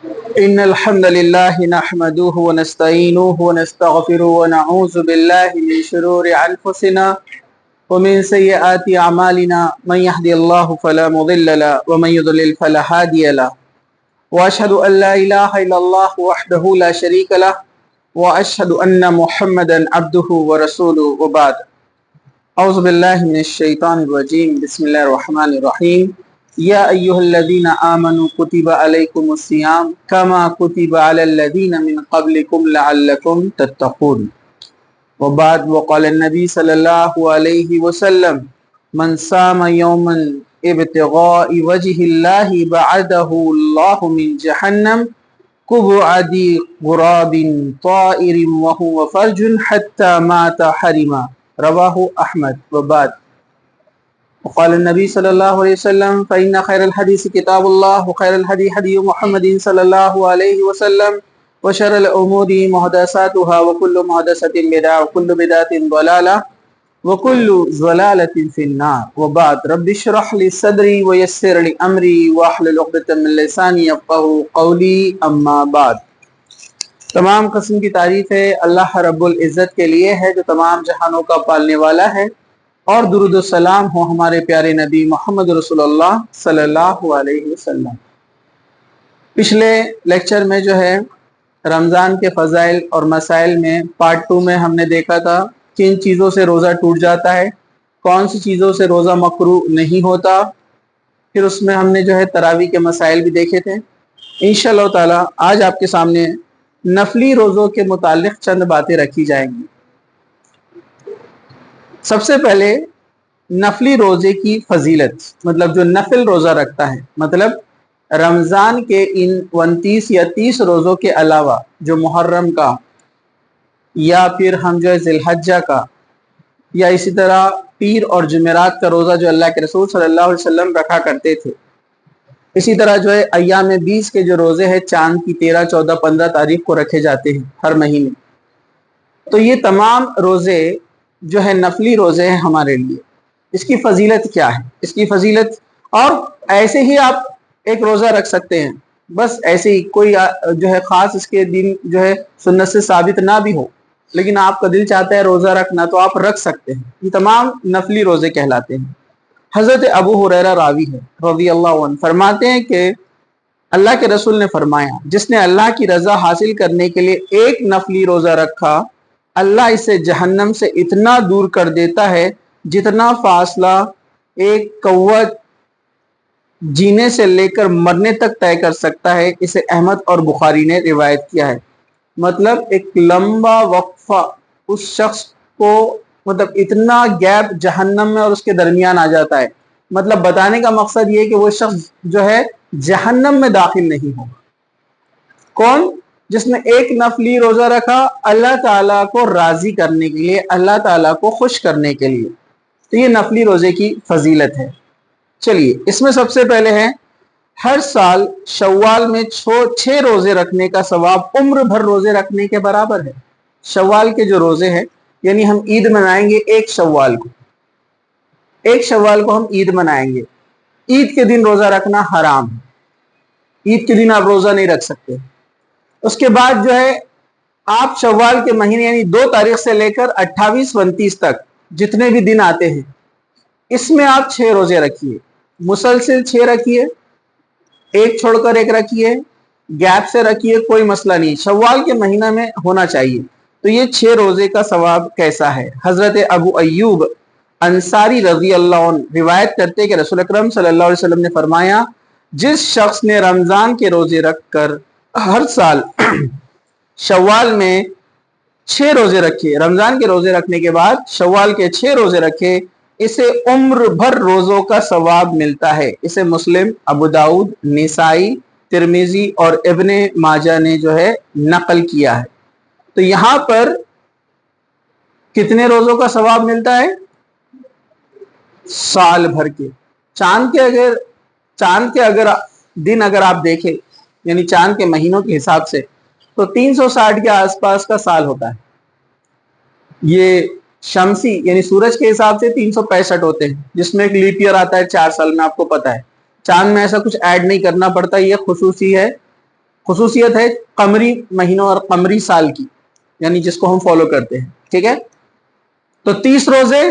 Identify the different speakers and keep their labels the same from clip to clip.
Speaker 1: إن الحمد لله نحمده ونستعينه ونستغفره ونعوذ بالله من شرور أنفسنا ومن سيئات أعمالنا من يهدي الله فلا مضل له ومن يضلل فلا هادي له وأشهد أن لا إله إلا الله وحده لا شريك له وأشهد أن محمدا عبده ورسوله وبعد أعوذ بالله من الشيطان الرجيم بسم الله الرحمن الرحيم يا أيها الذين آمنوا كتب عليكم الصيام كما كتب على الذين من قبلكم لعلكم تتقون وبعد وقال النبي صلى الله عليه وسلم من صام يوما ابتغاء وجه الله بعده الله من جهنم كبعد غراب طائر وهو فرج حتى مات حرما رواه أحمد وبعد وقال النبي صلى الله عليه وسلم فإن خير الحديث كتاب الله وخير الهدي هدي محمد صلى الله عليه وسلم وشر الأمور محدثاتها وكل محدثة بدعة وكل بدعة ضلالة وكل ضلالة في النار وبعد رب اشرح لي صدري ويسر لي أمري واحلل عقدة من لساني يفقهوا قولي أما بعد۔ تمام قسم کی تعریف ہے اللہ رب العزت کے لیے ہے جو تمام جہانوں کا پالنے والا ہے، اور درود و سلام ہو ہمارے پیارے نبی محمد رسول اللہ صلی اللہ علیہ وسلم۔ پچھلے لیکچر میں جو ہے رمضان کے فضائل اور مسائل میں پارٹ 2 میں ہم نے دیکھا تھا کن چیزوں سے روزہ ٹوٹ جاتا ہے، کون سی چیزوں سے روزہ مکروہ نہیں ہوتا، پھر اس میں ہم نے جو ہے تراویح کے مسائل بھی دیکھے تھے۔ انشاءاللہ تعالی آج آپ کے سامنے نفلی روزوں کے متعلق چند باتیں رکھی جائیں گی۔ سب سے پہلے نفلی روزے کی فضیلت، مطلب جو نفل روزہ رکھتا ہے، مطلب رمضان کے ان 29 یا 30 روزوں کے علاوہ جو محرم کا یا پھر ہم جو ہے ذی الحجہ کا یا اسی طرح پیر اور جمعرات کا روزہ جو اللہ کے رسول صلی اللہ علیہ وسلم رکھا کرتے تھے، اسی طرح جو ہے ایام 20 کے جو روزے ہیں چاند کی 13، 14، 15 تاریخ کو رکھے جاتے ہیں ہر مہینے، تو یہ تمام روزے جو ہے نفلی روزے ہیں ہمارے لیے۔ اس کی فضیلت کیا ہے؟ اس کی فضیلت، اور ایسے ہی آپ ایک روزہ رکھ سکتے ہیں، بس ایسے ہی کوئی جو ہے خاص اس کے دن جو ہے سنت سے ثابت نہ بھی ہو، لیکن آپ کا دل چاہتا ہے روزہ رکھنا تو آپ رکھ سکتے ہیں۔ یہ تمام نفلی روزے کہلاتے ہیں۔ حضرت ابو ہریرہ راوی ہے رضی اللہ عنہ، فرماتے ہیں کہ اللہ کے رسول نے فرمایا جس نے اللہ کی رضا حاصل کرنے کے لیے ایک نفلی روزہ رکھا، اللہ اسے جہنم سے اتنا دور کر دیتا ہے جتنا فاصلہ ایک کوہ جینے سے لے کر مرنے تک طے کر سکتا ہے۔ اسے احمد اور بخاری نے روایت کیا ہے۔ مطلب ایک لمبا وقفہ اس شخص کو، مطلب اتنا گیپ جہنم میں اور اس کے درمیان آ جاتا ہے۔ مطلب بتانے کا مقصد یہ کہ وہ شخص جو ہے جہنم میں داخل نہیں ہوگا۔ کون؟ جس نے ایک نفلی روزہ رکھا اللہ تعالیٰ کو راضی کرنے کے لیے، اللہ تعالیٰ کو خوش کرنے کے لیے، تو یہ نفلی روزے کی فضیلت ہے۔ چلیے اس میں سب سے پہلے ہے ہر سال شوال میں 6 روزے رکھنے کا ثواب عمر بھر روزے رکھنے کے برابر ہے۔ شوال کے جو روزے ہیں، یعنی ہم عید منائیں گے ایک شوال کو ہم عید منائیں گے، عید کے دن روزہ رکھنا حرام ہے، عید کے دن آپ روزہ نہیں رکھ سکتے۔ اس کے بعد جو ہے آپ شوال کے مہینے یعنی 2 تاریخ سے لے کر 28، 29 تک جتنے بھی دن آتے ہیں اس میں آپ 6 روزے رکھیے، مسلسل 6 رکھیے، ایک چھوڑ کر ایک رکھیے، گیپ سے رکھیے، کوئی مسئلہ نہیں، شوال کے مہینہ میں ہونا چاہیے۔ تو یہ 6 روزے کا ثواب کیسا ہے؟ حضرت ابو ایوب انصاری رضی اللہ عنہ روایت کرتے کہ رسول اکرم صلی اللہ علیہ وسلم نے فرمایا جس شخص نے رمضان کے روزے رکھ کر ہر سال شوال میں 6 روزے رکھے، رمضان کے روزے رکھنے کے بعد شوال کے 6 روزے رکھے، اسے عمر بھر روزوں کا ثواب ملتا ہے۔ اسے مسلم، ابو داؤد، نسائی، ترمذی اور ابن ماجہ نے جو ہے نقل کیا ہے۔ تو یہاں پر کتنے روزوں کا ثواب ملتا ہے؟ سال بھر کے۔ چاند کے اگر دن اگر آپ دیکھیں، یعنی چاند کے مہینوں کے حساب سے، تو 360 کے آس پاس کا سال ہوتا ہے۔ یہ شمسی یعنی سورج کے حساب سے 365 ہوتے ہیں، جس میں ایک لیپ ایئر آتا ہے 4 سال میں، آپ کو پتا ہے۔ چاند میں ایسا کچھ ایڈ نہیں کرنا پڑتا، یہ خصوصی ہے خصوصیت ہے قمری مہینوں اور قمری سال کی، یعنی جس کو ہم فالو کرتے ہیں، ٹھیک ہے؟ تو 30 روزے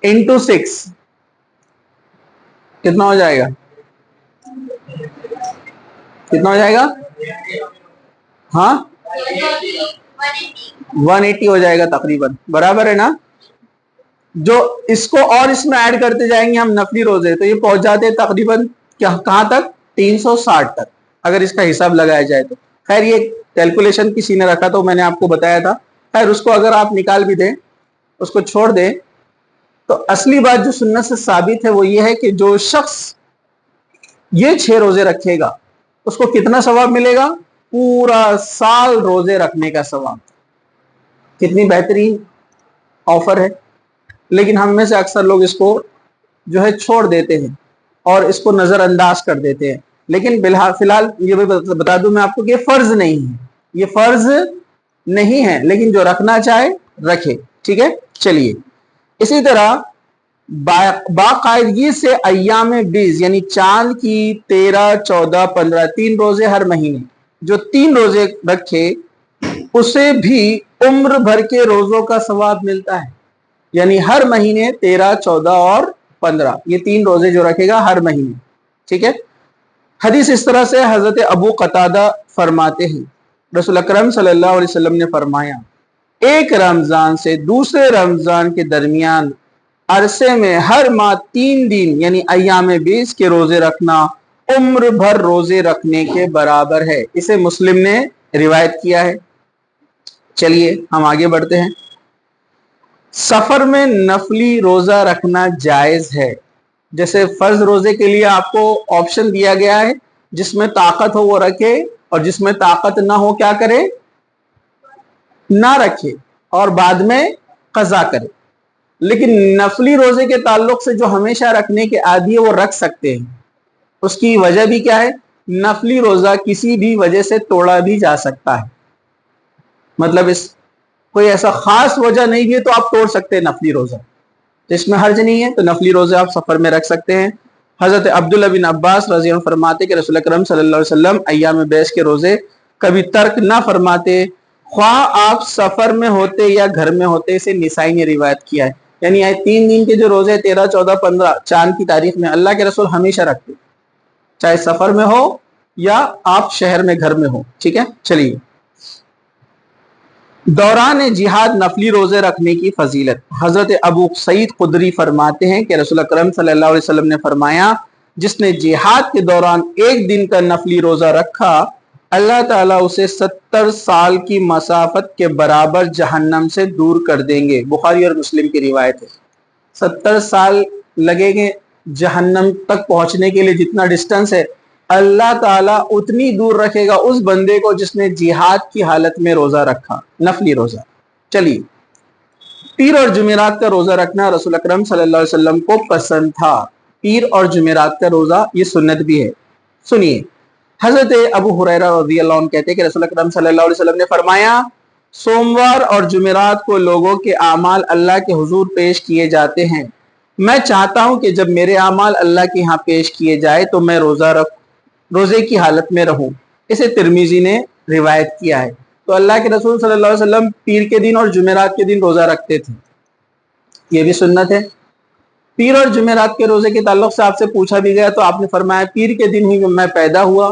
Speaker 1: انٹو 6 کتنا ہو جائے گا؟ کتنا ہو جائے گا؟ ہاں 180 ہو جائے گا تقریباً، برابر ہے نا؟ جو اس کو اور اس میں ایڈ کرتے جائیں گے ہم نفلی روزے، تو یہ پہنچ جاتے ہیں تقریباً کہاں تک؟ 360 تک، اگر اس کا حساب لگایا جائے تو۔ خیر یہ کیلکولیشن کسی نے رکھا تو میں نے آپ کو بتایا تھا، خیر اس کو اگر آپ نکال بھی دیں، اس کو چھوڑ دیں، تو اصلی بات جو سنت سے ثابت ہے وہ یہ ہے کہ جو شخص یہ 6 روزے رکھے گا اس کو کتنا ثواب ملے گا؟ پورا سال روزے رکھنے کا ثواب۔ کتنی بہترین آفر ہے، لیکن ہم میں سے اکثر لوگ اس کو جو ہے چھوڑ دیتے ہیں اور اس کو نظر انداز کر دیتے ہیں، لیکن فی الحال یہ بتا دوں میں آپ کو کہ یہ فرض نہیں ہے، یہ فرض نہیں ہے، لیکن جو رکھنا چاہے رکھے، ٹھیک ہے؟ چلیے اسی طرح باقاعدگی سے ایام 20 یعنی چاند کی 13 14 15 3 روزے ہر مہینے، جو 3 روزے رکھے اسے بھی عمر بھر کے روزوں کا ثواب ملتا ہے، یعنی ہر مہینے 13 14 اور 15 یہ 3 روزے جو رکھے گا ہر مہینے، ٹھیک ہے؟ حدیث اس طرح سے حضرت ابو قتادہ فرماتے ہیں رسول اکرم صلی اللہ علیہ وسلم نے فرمایا ایک رمضان سے دوسرے رمضان کے درمیان عرصے میں ہر ماہ 3 دن یعنی ایام 20 کے روزے رکھنا عمر بھر روزے رکھنے کے برابر ہے۔ اسے مسلم نے روایت کیا ہے۔ چلیے ہم آگے بڑھتے ہیں۔ سفر میں نفلی روزہ رکھنا جائز ہے، جیسے فرض روزے کے لیے آپ کو آپشن دیا گیا ہے، جس میں طاقت ہو وہ رکھے اور جس میں طاقت نہ ہو کیا کرے؟ نہ رکھے اور بعد میں قضا کرے۔ لیکن نفلی روزے کے تعلق سے جو ہمیشہ رکھنے کے عادی ہے وہ رکھ سکتے ہیں۔ اس کی وجہ بھی کیا ہے؟ نفلی روزہ کسی بھی وجہ سے توڑا بھی جا سکتا ہے، مطلب کوئی ایسا خاص وجہ نہیں بھی ہے تو آپ توڑ سکتے ہیں نفلی روزہ، اس میں حرج نہیں ہے، تو نفلی روزے آپ سفر میں رکھ سکتے ہیں۔ حضرت عبداللہ بن عباس رضی اللہ عنہ فرماتے کہ رسول اکرم صلی اللہ علیہ وسلم ایام 20 کے روزے کبھی ترک نہ فرماتے، خواہ آپ سفر میں ہوتے یا گھر میں ہوتے۔ اسے نسائی نے روایت کیا ہے، یعنی 3 دن کے جو روزے 13 14 15 چاند کی تاریخ میں اللہ کے رسول ہمیشہ رکھتے، چاہے سفر میں ہو یا آپ شہر میں گھر میں ہو، ٹھیک ہے؟ چلیے دوران جہاد نفلی روزے رکھنے کی فضیلت۔ حضرت ابو سعید خدری فرماتے ہیں کہ رسول اکرم صلی اللہ علیہ وسلم نے فرمایا جس نے جہاد کے دوران 1 دن کا نفلی روزہ رکھا اللہ تعالیٰ اسے 70 سال کی مسافت کے برابر جہنم سے دور کر دیں گے۔ بخاری اور مسلم کی روایت ہے۔ 70 سال لگیں گے جہنم تک پہنچنے کے لیے، جتنا ڈسٹنس ہے اللہ تعالیٰ اتنی دور رکھے گا اس بندے کو جس نے جہاد کی حالت میں روزہ رکھا، نفلی روزہ۔ چلیے پیر اور جمعرات کا روزہ رکھنا رسول اکرم صلی اللہ علیہ وسلم کو پسند تھا۔ پیر اور جمعرات کا روزہ یہ سنت بھی ہے۔ سنیے حضرت ابو ہریرہ رضی اللہ عنہ کہتے ہیں کہ رسول اکرم صلی اللہ علیہ وسلم نے فرمایا سوموار اور جمعرات کو لوگوں کے اعمال اللہ کے حضور پیش کیے جاتے ہیں، میں چاہتا ہوں کہ جب میرے اعمال اللہ کے ہاں پیش کیے جائے تو میں روزے کی حالت میں رہوں۔ اسے ترمذی نے روایت کیا ہے۔ تو اللہ کے رسول صلی اللہ علیہ وسلم پیر کے دن اور جمعرات کے دن روزہ رکھتے تھے، یہ بھی سنت ہے۔ پیر اور جمعرات کے روزے کے تعلق سے آپ سے پوچھا بھی گیا تو آپ نے فرمایا پیر کے دن ہی میں پیدا ہوا،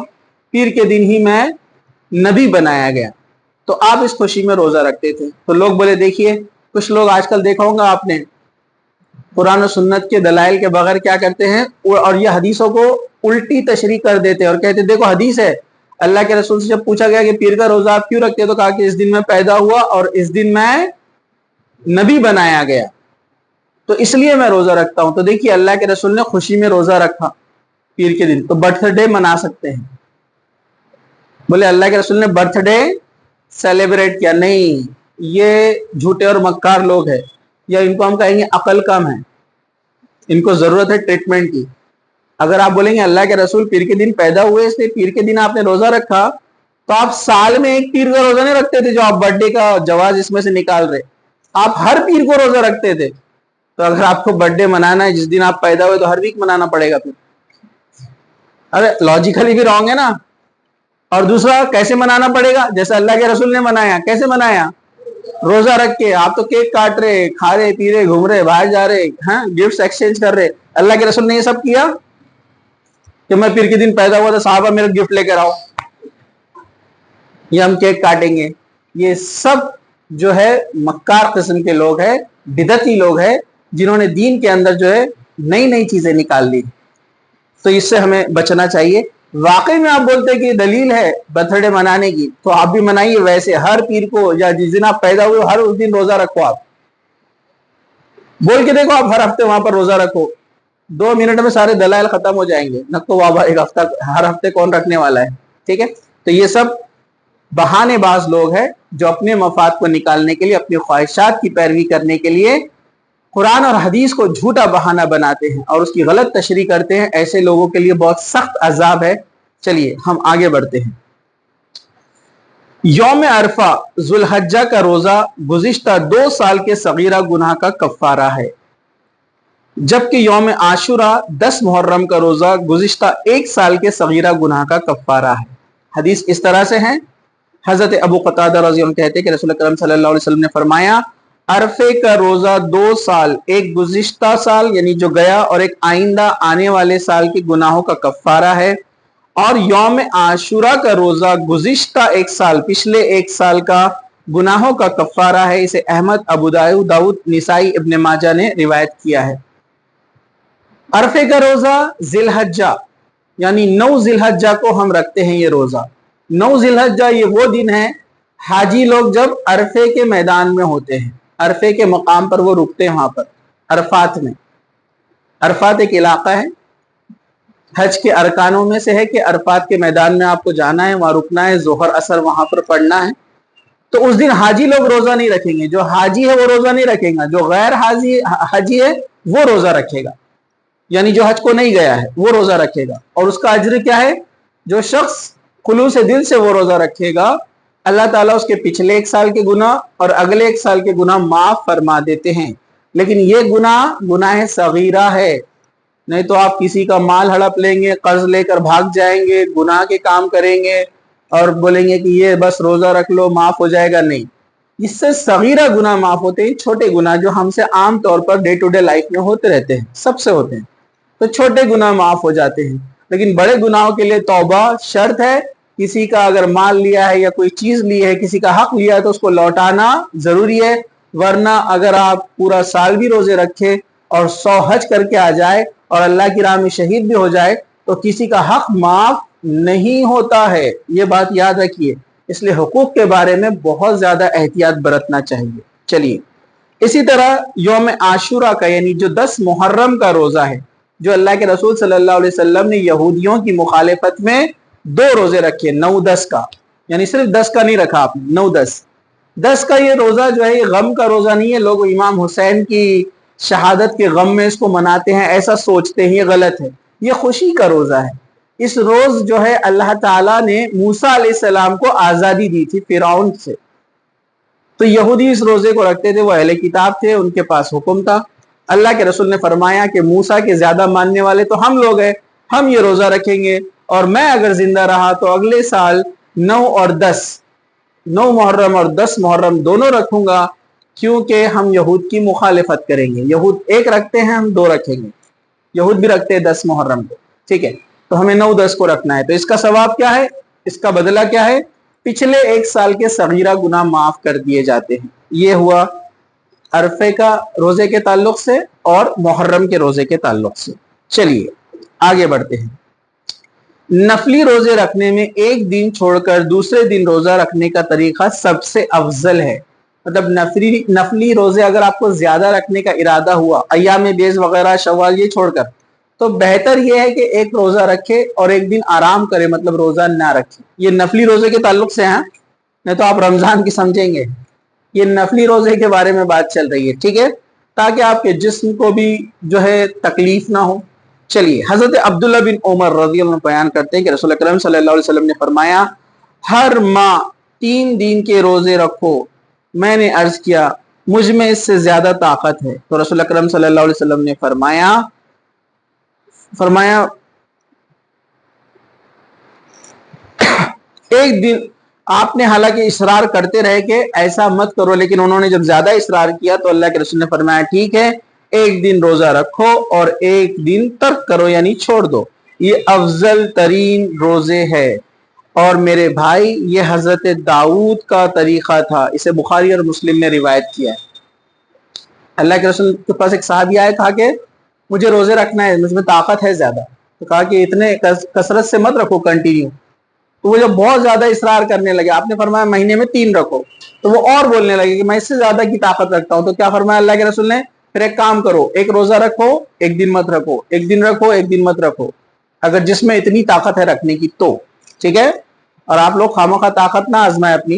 Speaker 1: پیر کے دن ہی میں نبی بنایا گیا، تو آپ اس خوشی میں روزہ رکھتے تھے۔ تو لوگ بولے دیکھیے کچھ لوگ آج کل دیکھا ہوگا آپ نے قرآن و سنت کے دلائل کے بغیر کیا کرتے ہیں اور یہ حدیثوں کو الٹی تشریح کر دیتے اور کہتے دیکھو حدیث ہے۔ اللہ کے رسول سے جب پوچھا گیا کہ پیر کا روزہ آپ کیوں رکھتے تو کہا کہ اس دن میں پیدا ہوا اور اس دن میں نبی بنایا گیا، تو اس لیے میں روزہ رکھتا ہوں۔ تو دیکھیے اللہ کے رسول نے خوشی میں روزہ رکھا پیر کے دن، تو برتھ ڈے منا سکتے ہیں۔ بولے اللہ کے رسول نے برتھ ڈے سیلیبریٹ کیا، نہیں، یہ جھوٹے اور مکار لوگ ہیں، یا ان کو ہم کہیں گے عقل کم ہے، ان کو ضرورت ہے ٹریٹمنٹ کی۔ اگر آپ بولیں گے اللہ کے رسول پیر کے دن پیدا ہوئے اس لیے پیر کے دن آپ نے روزہ رکھا، تو آپ سال میں ایک پیر کا روزہ نہیں رکھتے تھے جو آپ برتھ ڈے کا جواز اس میں سے نکال رہے، آپ ہر پیر کو روزہ رکھتے تھے۔ تو اگر آپ کو برتھ ڈے منانا ہے جس دن آپ پیدا ہوئے تو ہر ویک منانا پڑے گا پھر، ارے لاجیکلی بھی رانگ ہے نا۔ اور دوسرا کیسے منانا پڑے گا؟ جیسے اللہ کے رسول نے منایا. کیسے منایا؟ روزہ رکھ کے. آپ تو کیک کاٹ رہے, کھا رہے, پی رہے, گھوم رہے, باہر جا رہے, ہاں گفٹس ایکسچینج کر رہے. اللہ کے رسول نے یہ سب کیا کہ میں پیر کے دن پیدا ہوا تھا, صحابہ میرا گفٹ لے کر آؤ, یہ ہم کیک کاٹیں گے. یہ سب جو ہے مکار قسم کے لوگ ہیں, بدعتی لوگ ہیں, جنہوں نے دین کے اندر جو ہے نئی نئی چیزیں نکال دی. تو اس سے ہمیں بچنا چاہیے. واقعی میں آپ بولتے کہ دلیل ہے برتھ ڈے منانے کی, تو آپ بھی منائیے ویسے. ہر پیر کو یا جس دن آپ پیدا ہوئے ہر اس دن روزہ رکھو. آپ بول کے دیکھو, آپ ہر ہفتے وہاں پر روزہ رکھو, 2 منٹ میں سارے دلائل ختم ہو جائیں گے. نہ تو وابا ایک ہفتہ ہر ہفتے کون رکھنے والا ہے. ٹھیک ہے, تو یہ سب بہانے باز لوگ ہیں جو اپنے مفاد کو نکالنے کے لیے, اپنی خواہشات کی پیروی کرنے کے لیے قرآن اور حدیث کو جھوٹا بہانہ بناتے ہیں اور اس کی غلط تشریح کرتے ہیں. ایسے لوگوں کے لیے بہت سخت عذاب ہے. چلیے ہم آگے بڑھتے ہیں. یوم عرفہ ذو الحجہ کا روزہ گزشتہ 2 سال کے صغیرہ گناہ کا کفارہ ہے, جبکہ یوم عاشورہ 10 محرم کا روزہ گزشتہ 1 سال کے صغیرہ گناہ کا کفارہ ہے. حدیث اس طرح سے ہیں. حضرت ابو قتادہ رضی اللہ عنہ کہتے ہیں کہ رسول اکرم صلی اللہ علیہ وسلم نے فرمایا, عرفے کا روزہ 2 سال, ایک گزشتہ سال یعنی جو گیا اور ایک آئندہ آنے والے سال کے گناہوں کا کفارہ ہے, اور یوم عاشورہ کا روزہ گزشتہ 1 سال, پچھلے 1 سال کا گناہوں کا کفارہ ہے. اسے احمد, ابو داؤد, نسائی, ابن ماجہ نے روایت کیا ہے. عرفے کا روزہ ذی الحجہ یعنی 9 ذی الحجہ کو ہم رکھتے ہیں. یہ روزہ 9 ذی الحجہ یہ وہ دن ہے حاجی لوگ جب عرفے کے میدان میں ہوتے ہیں, عرفے کے مقام پر وہ رکتے ہیں, وہاں پر عرفات میں. عرفات ایک علاقہ ہے, حج کے ارکانوں میں سے ہے کہ عرفات کے میدان میں آپ کو جانا ہے, وہاں رکنا ہے, ظہر اثر وہاں پر پڑھنا ہے. تو اس دن حاجی لوگ روزہ نہیں رکھیں گے. جو حاجی ہے وہ روزہ نہیں رکھے گا, جو غیر حاجی ہے وہ روزہ رکھے گا, یعنی جو حج کو نہیں گیا ہے وہ روزہ رکھے گا. اور اس کا اجر کیا ہے؟ جو شخص خلوص دل سے وہ روزہ رکھے گا, اللہ تعالیٰ اس کے پچھلے 1 سال کے گناہ اور اگلے 1 سال کے گناہ معاف فرما دیتے ہیں. لیکن یہ گناہ صغیرہ ہے. نہیں تو آپ کسی کا مال ہڑپ لیں گے, قرض لے کر بھاگ جائیں گے, گناہ کے کام کریں گے اور بولیں گے کہ یہ بس روزہ رکھ لو معاف ہو جائے گا. نہیں, اس سے صغیرہ گناہ معاف ہوتے ہیں. چھوٹے گناہ جو ہم سے عام طور پر ڈے ٹو ڈے لائف میں ہوتے رہتے ہیں, سب سے ہوتے ہیں, تو چھوٹے گناہ معاف ہو جاتے ہیں. لیکن بڑے گناہوں کے لیے توبہ شرط ہے. کسی کا اگر مال لیا ہے یا کوئی چیز لی ہے, کسی کا حق لیا ہے, تو اس کو لوٹانا ضروری ہے. ورنہ اگر آپ پورا سال بھی روزے رکھے اور 100 حج کر کے آ جائے اور اللہ کی راہ میں شہید بھی ہو جائے تو کسی کا حق معاف نہیں ہوتا ہے. یہ بات یاد رکھیے. اس لیے حقوق کے بارے میں بہت زیادہ احتیاط برتنا چاہیے. چلیے, اسی طرح یوم عاشورہ کا یعنی جو 10 محرم کا روزہ ہے, جو اللہ کے رسول صلی اللہ علیہ وسلم نے یہودیوں کی مخالفت میں 2 روزے رکھے, 9-10 کا, یعنی صرف 10 کا نہیں رکھا آپ نے, 9-10 کا یہ روزہ جو ہے یہ غم کا روزہ نہیں ہے. لوگ امام حسین کی شہادت کے غم میں اس کو مناتے ہیں, ایسا سوچتے ہیں, یہ غلط ہے. یہ خوشی کا روزہ ہے. اس روز جو ہے اللہ تعالیٰ نے موسیٰ علیہ السلام کو آزادی دی تھی فرعون سے, تو یہودی اس روزے کو رکھتے تھے. وہ اہل کتاب تھے, ان کے پاس حکم تھا. اللہ کے رسول نے فرمایا کہ موسیٰ کے زیادہ ماننے والے تو ہم لوگ ہیں, ہم یہ روزہ رکھیں گے, اور میں اگر زندہ رہا تو اگلے سال 9 اور 10, 9 محرم اور 10 محرم دونوں رکھوں گا, کیونکہ ہم یہود کی مخالفت کریں گے. یہود 1 رکھتے ہیں, ہم 2 رکھیں گے. یہود بھی رکھتے ہیں 10 محرم کو, ٹھیک ہے, تو ہمیں 9-10 کو رکھنا ہے. تو اس کا ثواب کیا ہے, اس کا بدلہ کیا ہے؟ پچھلے 1 سال کے صغیرہ گناہ معاف کر دیے جاتے ہیں. یہ ہوا عرفے کا روزے کے تعلق سے اور محرم کے روزے کے تعلق سے. چلیے آگے بڑھتے ہیں. نفلی روزے رکھنے میں ایک دن چھوڑ کر دوسرے دن روزہ رکھنے کا طریقہ سب سے افضل ہے. مطلب نفلی روزے اگر آپ کو زیادہ رکھنے کا ارادہ ہوا, ایام بیض وغیرہ, شوال, یہ چھوڑ کر, تو بہتر یہ ہے کہ ایک روزہ رکھے اور ایک دن آرام کرے, مطلب روزہ نہ رکھے. یہ نفلی روزے کے تعلق سے ہیں, نہیں تو آپ رمضان کی سمجھیں گے. یہ نفلی روزے کے بارے میں بات چل رہی ہے, ٹھیک ہے, تاکہ آپ کے جسم کو بھی جو ہے تکلیف نہ ہو. چلیے, حضرت عبداللہ بن عمر رضی اللہ عنہ بیان کرتے ہیں کہ رسول اکرم صلی اللہ علیہ وسلم نے فرمایا, ہر ماہ 3 دن کے روزے رکھو. میں نے عرض کیا, مجھ میں اس سے زیادہ طاقت ہے. تو رسول اکرم صلی اللہ علیہ وسلم نے فرمایا ایک دن آپ نے حالانکہ اصرار کرتے رہے کہ ایسا مت کرو، لیکن انہوں نے جب زیادہ اصرار کیا تو اللہ کے رسول نے فرمایا ٹھیک ہے ایک دن روزہ رکھو اور ایک دن ترک کرو یعنی چھوڑ دو، یہ افضل ترین روزے ہے۔ اور میرے بھائی یہ حضرت داؤد کا طریقہ تھا، اسے بخاری اور مسلم نے روایت کیا ہے۔ اللہ کے رسول کے پاس ایک صحابی آئے، کہا کہ مجھے روزے رکھنا ہے، مجھ میں طاقت ہے زیادہ، تو کہا کہ اتنے کثرت سے مت رکھو کنٹینیو، تو وہ جب بہت زیادہ اصرار کرنے لگے آپ نے فرمایا مہینے میں 3 رکھو، تو وہ اور بولنے لگے کہ میں اس سے زیادہ کی طاقت رکھتا ہوں، تو کیا فرمایا اللہ کے رسول نے، پھر ایک کام کرو ایک روزہ رکھو ایک دن مت رکھو، ایک دن رکھو ایک دن مت رکھو، اگر جس میں اتنی طاقت ہے رکھنے کی تو ٹھیک ہے، اور آپ لوگ خواہ طاقت نہ آزمائے اپنی،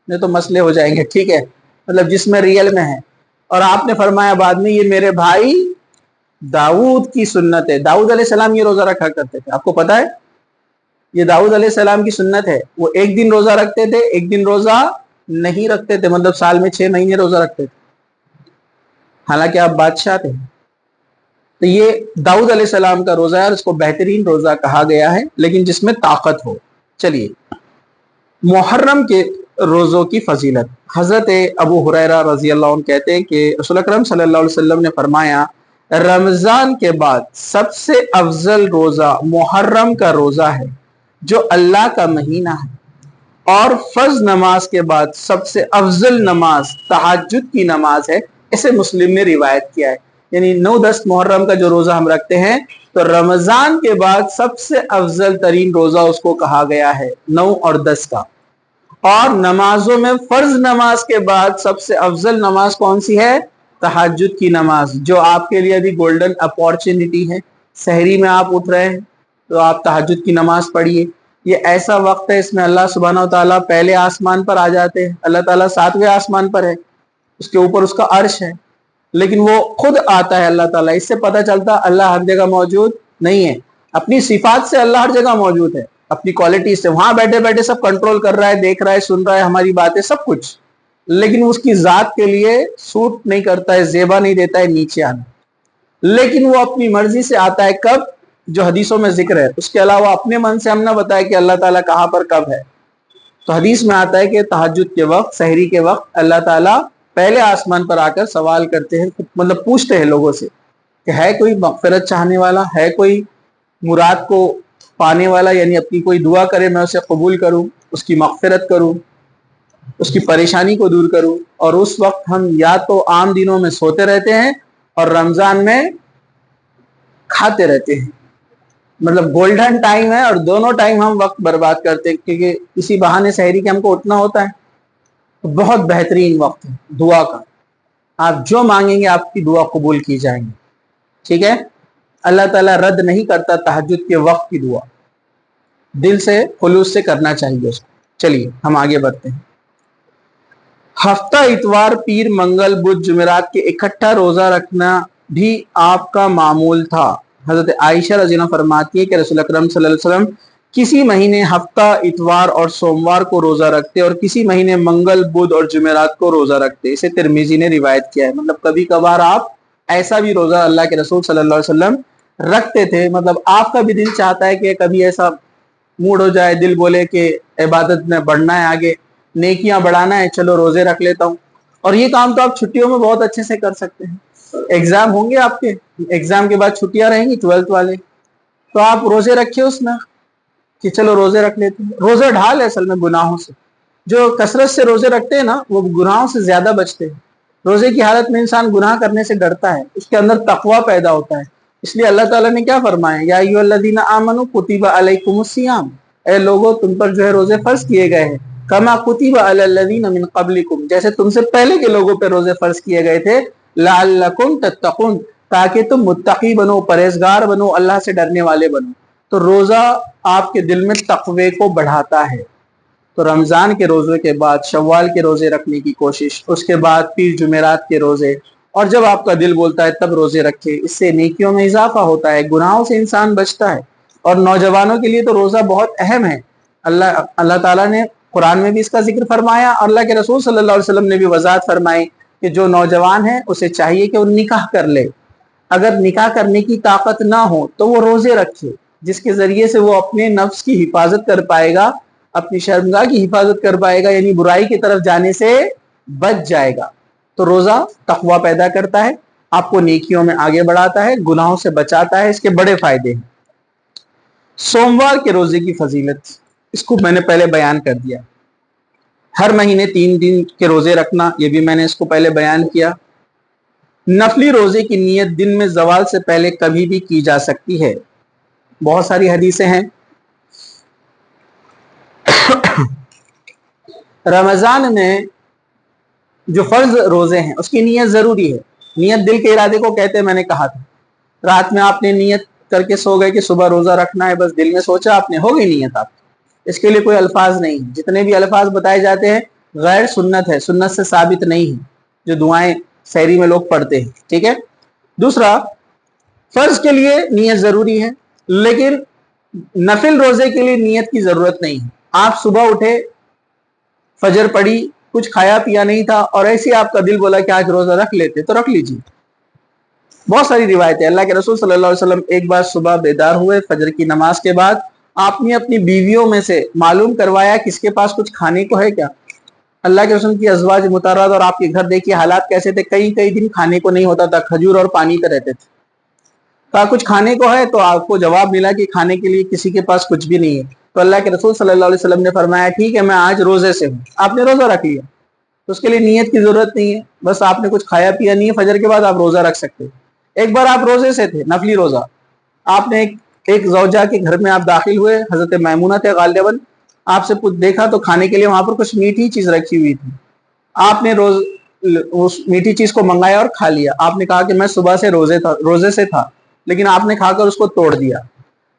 Speaker 1: نہیں تو مسئلے ہو جائیں گے، ٹھیک ہے، مطلب جس میں ریئل میں ہے۔ اور آپ نے فرمایا بعد میں یہ میرے بھائی داؤد کی سنت ہے، داؤد علیہ السلام یہ روزہ رکھا کرتے تھے، آپ کو پتا ہے یہ داؤد علیہ السلام کی سنت ہے، وہ ایک دن روزہ رکھتے تھے ایک دن روزہ نہیں رکھتے تھے، مطلب سال میں 6 مہینے روزہ رکھتے تھے، حالانکہ آپ بادشاہ تھے۔ تو یہ داؤد علیہ السلام کا روزہ ہے اور اس کو بہترین روزہ کہا گیا ہے، لیکن جس میں طاقت ہو۔ چلیے محرم کے روزوں کی فضیلت، حضرت ابو ہریرہ رضی اللہ عنہ کہتے ہیں کہ رسول اکرم صلی اللہ علیہ وسلم نے فرمایا رمضان کے بعد سب سے افضل روزہ محرم کا روزہ ہے جو اللہ کا مہینہ ہے، اور فرض نماز کے بعد سب سے افضل نماز تہجد کی نماز ہے، اسے مسلم نے روایت کیا ہے۔ یعنی 9-10 محرم کا جو روزہ ہم رکھتے ہیں تو رمضان کے بعد سب سے افضل ترین روزہ اس کو کہا گیا ہے 9 اور 10 کا۔ اور نمازوں میں فرض نماز کے بعد سب سے افضل نماز کون سی ہے؟ تہجد کی نماز، جو آپ کے لیے ابھی گولڈن اپورچونٹی ہے، سحری میں آپ اٹھ رہے ہیں تو آپ تہجد کی نماز پڑھیے، یہ ایسا وقت ہے اس میں اللہ سبحانہ وتعالیٰ پہلے آسمان پر آ جاتے ہیں، اللہ تعالیٰ 7ویں آسمان پر ہے، اس کے اوپر اس کا عرش ہے، لیکن وہ خود آتا ہے اللہ تعالیٰ، اس سے پتہ چلتا اللہ ہر جگہ موجود نہیں ہے، اپنی صفات سے اللہ ہر جگہ موجود ہے، اپنی کوالٹی سے وہاں بیٹھے بیٹھے سب کنٹرول کر رہا ہے، دیکھ رہا ہے، سن رہا ہے ہماری باتیں سب کچھ، لیکن اس کی ذات کے لیے سوٹ نہیں کرتا ہے، زیبا نہیں دیتا ہے نیچے آنا، لیکن وہ اپنی مرضی سے آتا ہے، کب؟ جو حدیثوں میں ذکر ہے، اس کے علاوہ اپنے من سے ہم نہ بتائے کہ اللہ تعالیٰ کہاں پر کب ہے۔ تو حدیث میں آتا ہے کہ تہجد کے وقت، سحری کے وقت اللہ تعالیٰ پہلے آسمان پر آ کر سوال کرتے ہیں، مطلب پوچھتے ہیں لوگوں سے کہ ہے کوئی مغفرت چاہنے والا، ہے کوئی مراد کو پانے والا، یعنی اپنی کوئی دعا کرے میں اسے قبول کروں، اس کی مغفرت کروں، اس کی پریشانی کو دور کروں۔ اور اس وقت ہم یا تو عام دنوں میں سوتے رہتے ہیں اور رمضان میں کھاتے رہتے ہیں، مطلب گولڈن ٹائم ہے، اور دونوں ٹائم ہم وقت برباد کرتے ہیں، کیونکہ اسی بہانے سحری کے ہم کو اٹھنا ہوتا ہے۔ بہت بہترین وقت ہے دعا کا، آپ جو مانگیں گے آپ کی دعا قبول کی جائیں گی، ٹھیک ہے، اللہ تعالیٰ رد نہیں کرتا تہجد کے وقت کی دعا، دل سے خلوص سے کرنا چاہیے اس کو۔ چلیے ہم آگے بڑھتے ہیں۔ ہفتہ اتوار پیر منگل بدھ جمعرات کے اکٹھا روزہ رکھنا بھی آپ کا معمول تھا۔ حضرت عائشہ رضی اللہ عنہا فرماتی ہے کہ رسول اکرم صلی اللہ علیہ وسلم کسی مہینے ہفتہ اتوار اور سوموار کو روزہ رکھتے اور کسی مہینے منگل بدھ اور جمعرات کو روزہ رکھتے، اسے ترمذی نے روایت کیا ہے۔ مطلب کبھی کبھار آپ ایسا بھی روزہ اللہ کے رسول صلی اللہ علیہ وسلم رکھتے تھے، مطلب آپ کا بھی دل چاہتا ہے کہ کبھی ایسا موڈ ہو جائے، دل بولے کہ عبادت میں بڑھنا ہے، آگے نیکیاں بڑھانا ہے، چلو روزے رکھ لیتا ہوں۔ اور یہ کام تو آپ چھٹیوں میں بہت اچھے سے کر سکتے ہیں، ایگزام ہوں گے آپ کے، ایگزام کے بعد چھٹیاں رہیں گی 12th والے، تو آپ روزے رکھے اس میں کہ چلو روزے رکھ لیتے ہیں۔ روزے ڈھال ہے اصل میں گناہوں سے، جو کثرت سے روزے رکھتے ہیں نا وہ گناہوں سے زیادہ بچتے ہیں۔ روزے کی حالت میں انسان گناہ کرنے سے ڈرتا ہے، اس کے اندر تقوی پیدا ہوتا ہے، اس لیے اللہ تعالیٰ نے کیا فرمایا، یا ایھا الذین آمنوا کتب علیکم الصیام، اے لوگو تم پر جو ہے روزے فرض کیے گئے ہیں، کما کتب علی الذین من قبلکم، جیسے تم سے پہلے کے لوگوں پہ روزے فرض کیے گئے تھے، لعلکم تتقون، تاکہ تم متقی بنو، پرہیزگار بنو، اللہ سے ڈرنے والے بنو۔ تو روزہ آپ کے دل میں تقوی کو بڑھاتا ہے۔ تو رمضان کے روزے کے بعد شوال کے روزے رکھنے کی کوشش، اس کے بعد پیر جمعرات کے روزے، اور جب آپ کا دل بولتا ہے تب روزے رکھے، اس سے نیکیوں میں اضافہ ہوتا ہے، گناہوں سے انسان بچتا ہے۔ اور نوجوانوں کے لیے تو روزہ بہت اہم ہے، اللہ تعالیٰ نے قرآن میں بھی اس کا ذکر فرمایا، اور اللہ کے رسول صلی اللہ علیہ وسلم نے بھی وضاحت فرمائی کہ جو نوجوان ہے اسے چاہیے کہ وہ نکاح کر لے، اگر نکاح کرنے کی طاقت نہ ہو تو وہ روزے رکھے، جس کے ذریعے سے وہ اپنے نفس کی حفاظت کر پائے گا، اپنی شرمگاہ کی حفاظت کر پائے گا، یعنی برائی کی طرف جانے سے بچ جائے گا۔ تو روزہ تقویٰ پیدا کرتا ہے، آپ کو نیکیوں میں آگے بڑھاتا ہے، گناہوں سے بچاتا ہے، اس کے بڑے فائدے ہیں۔ سوموار کے روزے کی فضیلت، اس کو میں نے پہلے بیان کر دیا۔ ہر مہینے 3 دن کے روزے رکھنا، یہ بھی میں نے اس کو پہلے بیان کیا۔ نفلی روزے کی نیت دن میں زوال سے پہلے کبھی بھی کی جا سکتی ہے، بہت ساری حدیثیں ہیں۔ رمضان میں جو فرض روزے ہیں اس کی نیت ضروری ہے۔ نیت دل کے ارادے کو کہتے ہیں، میں نے کہا تھا۔ رات میں آپ نے نیت کر کے سو گئے کہ صبح روزہ رکھنا ہے، بس دل میں سوچا آپ نے، ہو گئی نیت آپ، اس کے لیے کوئی الفاظ نہیں۔ جتنے بھی الفاظ بتائے جاتے ہیں غیر سنت ہے، سنت سے ثابت نہیں ہے، جو دعائیں سحری میں لوگ پڑھتے ہیں، ٹھیک ہے۔ دوسرا، فرض کے لیے نیت ضروری ہے، لیکن نفل روزے کے لیے نیت کی ضرورت نہیں ہے۔ آپ صبح اٹھے، فجر پڑی، کچھ کھایا پیا نہیں تھا، اور ایسے آپ کا دل بولا کہ آج روزہ رکھ لیتے، تو رکھ لیجیے۔ بہت ساری روایتیں، اللہ کے رسول صلی اللہ علیہ وسلم ایک بار صبح بیدار ہوئے، فجر کی نماز کے بعد آپ نے اپنی بیویوں میں سے معلوم کروایا کس کے پاس کچھ کھانے کو ہے کیا۔ اللہ کے رسول کی ازواج مطہرات اور آپ کے گھر دیکھیے حالات کیسے تھے، کئی کئی دن کھانے کو نہیں ہوتا تھا، کھجور اور پانی پہ رہتے تھے۔ کہا کچھ کھانے کو ہے، تو آپ کو جواب ملا کہ کھانے کے لیے کسی کے پاس کچھ بھی نہیں ہے۔ تو اللہ کے رسول صلی اللہ علیہ وسلم نے فرمایا ٹھیک ہے، میں آج روزے سے ہوں۔ آپ نے روزہ رکھ لیا، تو اس کے لیے نیت کی ضرورت نہیں ہے، بس آپ نے کچھ کھایا پیا نہیں ہے، فجر کے بعد آپ روزہ رکھ سکتے ہیں۔ ایک بار آپ روزے سے تھے، نفلی روزہ، آپ نے ایک زوجہ کے گھر میں آپ داخل ہوئے، حضرت میمونہ تھے غالباً، آپ سے دیکھا تو کھانے کے لیے وہاں پر کچھ میٹھی چیز رکھی ہوئی تھی، آپ نے اس میٹھی چیز کو منگایا اور کھا لیا۔ آپ نے کہا کہ میں صبح سے روزے سے تھا، لیکن آپ نے کھا کر اس کو توڑ دیا۔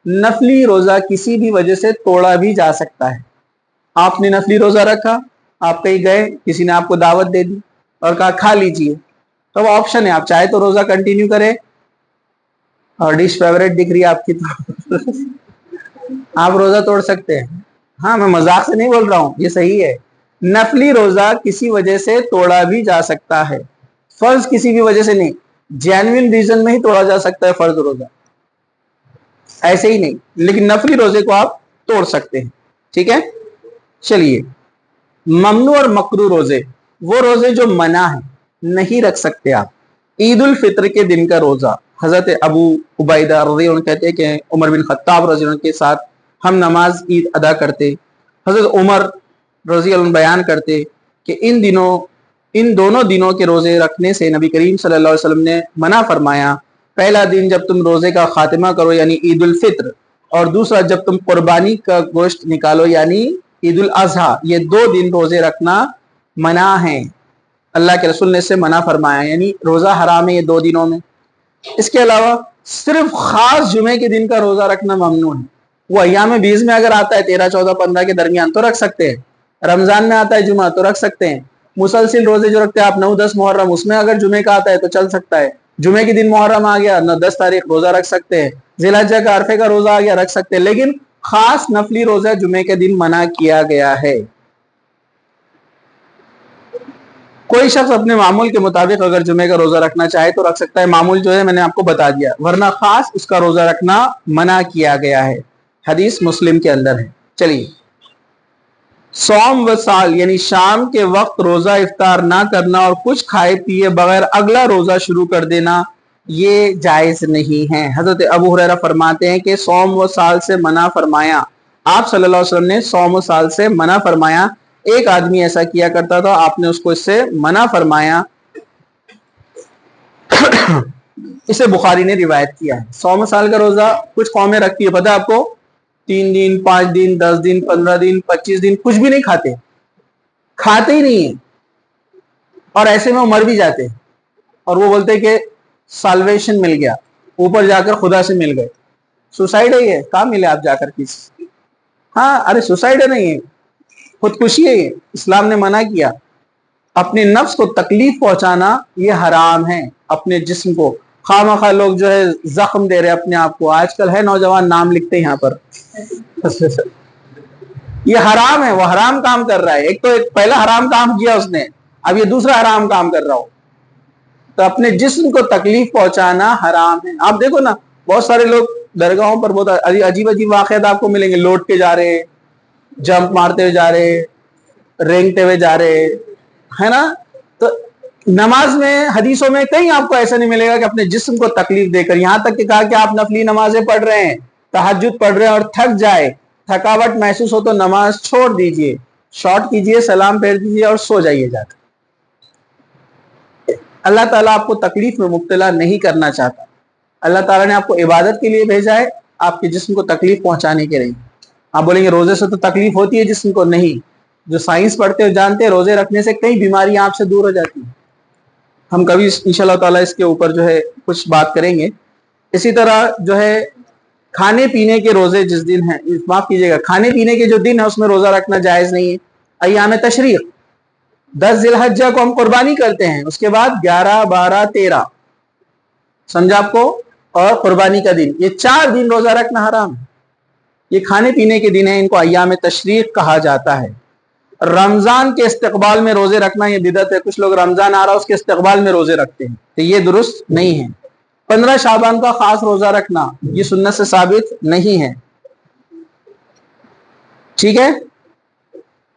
Speaker 1: نفلی روزہ کسی بھی وجہ سے توڑا بھی جا سکتا ہے۔ آپ نے نفلی روزہ رکھا، آپ کہیں گئے، کسی نے آپ کو دعوت دے دی اور کہا کھا لیجئے، تو وہ آپشن ہے، آپ چاہے تو روزہ کنٹینیو کریں، اور ڈش فیوریٹ دکھ رہی ہے آپ کی تو آپ روزہ توڑ سکتے ہیں۔ ہاں، میں مذاق سے نہیں بول رہا ہوں، یہ صحیح ہے۔ نفلی روزہ کسی وجہ سے توڑا بھی جا سکتا ہے، فرض کسی بھی وجہ سے نہیں، جینوین ریزن میں ہی توڑا جا سکتا ہے فرض روزہ، ایسے ہی نہیں، لیکن نفلی روزے کو آپ توڑ سکتے ہیں، ٹھیک ہے۔ چلیے، ممنوع اور مکروہ روزے، وہ روزے جو منع ہیں، نہیں رکھ سکتے آپ۔ عید الفطر کے دن کا روزہ، حضرت ابو عبیدہ رضی اللہ عنہ کہتے ہیں کہ عمر بن خطاب رضی اللہ عنہ کے ساتھ ہم نماز عید ادا کرتے۔ حضرت عمر رضی اللہ عنہ بیان کرتے کہ ان دونوں دنوں کے روزے رکھنے سے نبی کریم صلی اللہ علیہ وسلم نے منع فرمایا۔ پہلا دن جب تم روزے کا خاتمہ کرو یعنی عید الفطر، اور دوسرا جب تم قربانی کا گوشت نکالو یعنی عید الاضحیٰ، یہ 2 دن روزے رکھنا منع ہیں، اللہ کے رسول نے اس سے منع فرمایا، یعنی روزہ حرام ہے یہ 2 دنوں میں۔ اس کے علاوہ صرف خاص جمعے کے دن کا روزہ رکھنا ممنوع ہے۔ وہ ایام 20 میں اگر آتا ہے 13، 14، 15 کے درمیان تو رکھ سکتے ہیں، رمضان میں آتا ہے جمعہ تو رکھ سکتے ہیں، مسلسل روزے جو رکھتے ہیں آپ 9، 10 محرم، اس میں اگر جمعے کا آتا ہے تو چل سکتا ہے، جمعے کے دن محرم آ گیا 10 تاریخ روزہ رکھ سکتے ہیں، ذی الحجہ کا عرفے کا روزہ آ گیا رکھ سکتے ہیں، لیکن خاص نفلی روزہ جمعے کے دن منع کیا گیا ہے۔ کوئی شخص اپنے معمول کے مطابق اگر جمعے کا روزہ رکھنا چاہے تو رکھ سکتا ہے، معمول جو ہے میں نے آپ کو بتا دیا، ورنہ خاص اس کا روزہ رکھنا منع کیا گیا ہے، حدیث مسلم کے اندر ہے۔ چلیے، صوم و سال یعنی شام کے وقت روزہ افطار نہ کرنا اور کچھ کھائے پیے بغیر اگلا روزہ شروع کر دینا یہ جائز نہیں ہے۔ حضرت ابو ہریرہ فرماتے ہیں کہ صوم و سال سے منع فرمایا، آپ صلی اللہ علیہ وسلم نے صوم و سال سے منع فرمایا، ایک آدمی ایسا کیا کرتا تھا، آپ نے اس کو اس سے منع فرمایا، اسے بخاری نے روایت کیا ہے۔ صوم و سال کا روزہ کچھ قومیں رکھتی ہے، پتہ آپ کو، 3 دن، 5 دن، 10 دن، 15 دن، 25 دن، کچھ بھی نہیں کھاتے ہی نہیں ہیں، اور ایسے میں وہ مر بھی جاتے ہیں، اور وہ بولتے کہ سالویشن مل گیا، اوپر جا کر خدا سے مل گئے۔ سوسائڈ ہے یہ، کہاں ملے آپ جا کر کسی؟ ہاں، ارے سوسائڈ نہیں ہے، خودکشی ہے، یہ اسلام نے منع کیا۔ اپنے نفس کو تکلیف پہنچانا یہ حرام ہے، اپنے جسم کو خواہ مخواہ لوگ جو ہے زخم دے رہے اپنے آپ کو، آج کل ہے نوجوان نام لکھتے ہیں یہاں پر یہ حرام ہے، وہ حرام کام کر رہا ہے، ایک پہلا حرام کام کیا اس نے، اب یہ دوسرا حرام کام کر رہا ہو، تو اپنے جسم کو تکلیف پہنچانا حرام ہے۔ آپ دیکھو نا، بہت سارے لوگ درگاہوں پر بہت عجیب عجیب واقعات آپ کو ملیں گے، لوٹ کے جا رہے ہیں، جمپ مارتے ہوئے جا رہے, رینگتے ہوئے جا رہے, ہے نا. تو نماز میں حدیثوں میں کہیں آپ کو ایسا نہیں ملے گا کہ اپنے جسم کو تکلیف دے کر, یہاں تک کہ کہا کہ آپ نفلی نمازیں پڑھ رہے ہیں, تہجد پڑھ رہے ہیں اور تھک جائے, تھکاوٹ محسوس ہو تو نماز چھوڑ دیجئے, شارٹ کیجئے, سلام پھیر دیجئے اور سو جائیے جا کر. اللہ تعالیٰ آپ کو تکلیف میں مبتلا نہیں کرنا چاہتا. اللہ تعالیٰ نے آپ کو عبادت کے لیے بھیجا ہے, آپ کے جسم کو تکلیف پہنچانے کے نہیں. آپ بولیں گے روزے سے تو تکلیف ہوتی ہے جسم کو, نہیں. جو سائنس پڑھتے ہو جانتے ہیں روزے رکھنے سے کئی بیماریاں آپ سے دور ہو جاتی ہیں. ہم کبھی انشاءاللہ تعالیٰ اس کے اوپر جو ہے کچھ بات کریں گے. اسی طرح جو ہے کھانے پینے کے روزے جس دن ہیں, معاف کیجیے گا, کھانے پینے کے جو دن ہے اس میں روزہ رکھنا جائز نہیں ہے. ایام تشریق 10 ذی الحجہ کو ہم قربانی کرتے ہیں, اس کے بعد 11, 12, 13 سمجھا آپ کو, اور قربانی کا دن, یہ 4 دن روزہ رکھنا حرام ہے. یہ کھانے پینے کے دن ہیں, ان کو ایام تشریق کہا جاتا ہے. رمضان کے استقبال میں روزے رکھنا یہ بدعت ہے. کچھ لوگ رمضان آ رہا اس کے استقبال میں روزے رکھتے ہیں, تو یہ درست نہیں ہے. 15 شعبان کا خاص روزہ رکھنا یہ سنت سے ثابت نہیں ہے, ٹھیک ہے.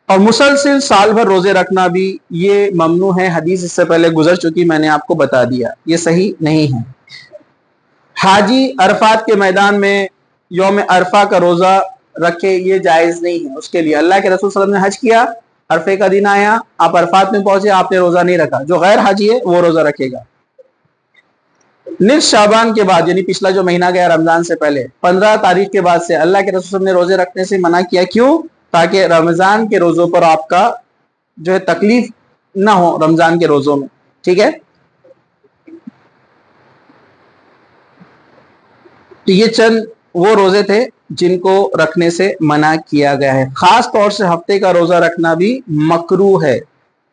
Speaker 1: اور مسلسل سال بھر روزے رکھنا بھی یہ ممنوع ہے. حدیث اس سے پہلے گزر چکی, میں نے آپ کو بتا دیا, یہ صحیح نہیں ہے. حاجی عرفات کے میدان میں یوم عرفہ کا روزہ رکھے, یہ جائز نہیں ہے. اس کے لیے اللہ کے رسول صلی اللہ علیہ وسلم نے حج کیا, عرفے کا دن آیا, آپ عرفات میں پہنچے, آپ نے روزہ نہیں رکھا. جو غیر حاجی ہے وہ روزہ رکھے گا. نصف شعبان کے بعد, یعنی پچھلا جو مہینہ گیا رمضان سے پہلے, 15 تاریخ کے بعد سے اللہ کے رسول صلی اللہ علیہ وسلم نے روزے رکھنے سے منع کیا. کیوں؟ تاکہ رمضان کے روزوں پر آپ کا جو ہے تکلیف نہ ہو رمضان کے روزوں میں, ٹھیک ہے. تو یہ چند وہ روزے تھے جن کو رکھنے سے منع کیا گیا ہے. خاص طور سے ہفتے کا روزہ رکھنا بھی مکروہ ہے,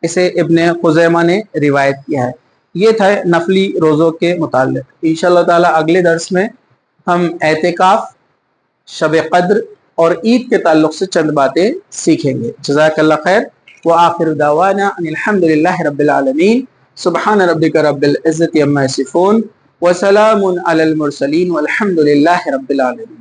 Speaker 1: اسے ابن خزیمہ نے روایت کیا ہے. یہ تھا نفلی روزوں کے متعلق. انشاءاللہ تعالی اگلے درس میں ہم اعتکاف, شب قدر اور عید کے تعلق سے چند باتیں سیکھیں گے. جزاک اللہ خیر. وآخر دعوانا ان الحمد للہ رب العالمین. سبحان ربک رب العزت عما یصفون وسلام علی المرسلین والحمد للہ رب العالمین.